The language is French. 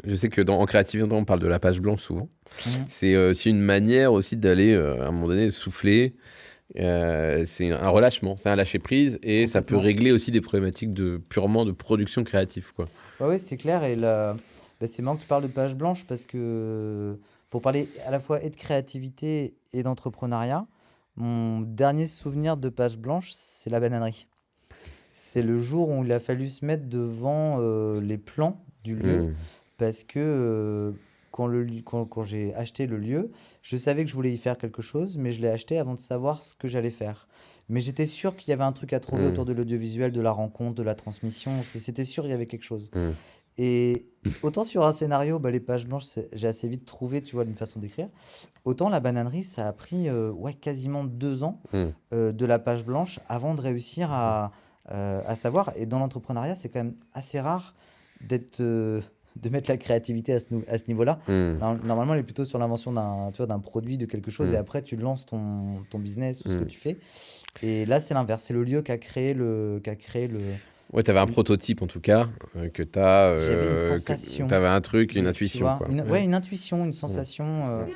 Je sais que en créativité, on parle de la page blanche souvent. Mhm. C'est aussi une manière aussi d'aller, à un moment donné, souffler. C'est un relâchement, c'est un lâcher prise et ça peut Complètement. régler aussi des problématiques purement de production créative, quoi. Ouais, ouais, c'est clair. C'est marrant que tu parles de page blanche parce que pour parler à la fois et de créativité et d'entrepreneuriat, mon dernier souvenir de page blanche, c'est la bananerie. C'est le jour où il a fallu se mettre devant les plans du lieu Hmm. parce que quand j'ai acheté le lieu, je savais que je voulais y faire quelque chose, mais je l'ai acheté avant de savoir ce que j'allais faire. Mais j'étais sûr qu'il y avait un truc à trouver autour Hmm. de l'audiovisuel, de la rencontre, de la transmission. C'était sûr qu'il y avait quelque chose. Hmm. Et autant sur un scénario, bah, les pages blanches, j'ai assez vite trouvé, tu vois, une façon d'écrire. Autant la bananerie, ça a pris ouais, quasiment 2 ans Hmm. de la page blanche avant de réussir à savoir. Et dans l'entrepreneuriat, c'est quand même assez rare de mettre la créativité à ce niveau-là. Hmm. Normalement, elle est plutôt sur l'invention tu vois, d'un produit, de quelque chose, et Hmm. après, tu lances ton business ou ce que Hmm. tu fais. Et là, c'est l'inverse. C'est le lieu Ouais, t'avais un le- prototype en tout cas, J'avais une que sensation t'avais un truc, une tu intuition, vois, quoi. ouais, Ouais. une intuition, une Hmm. sensation.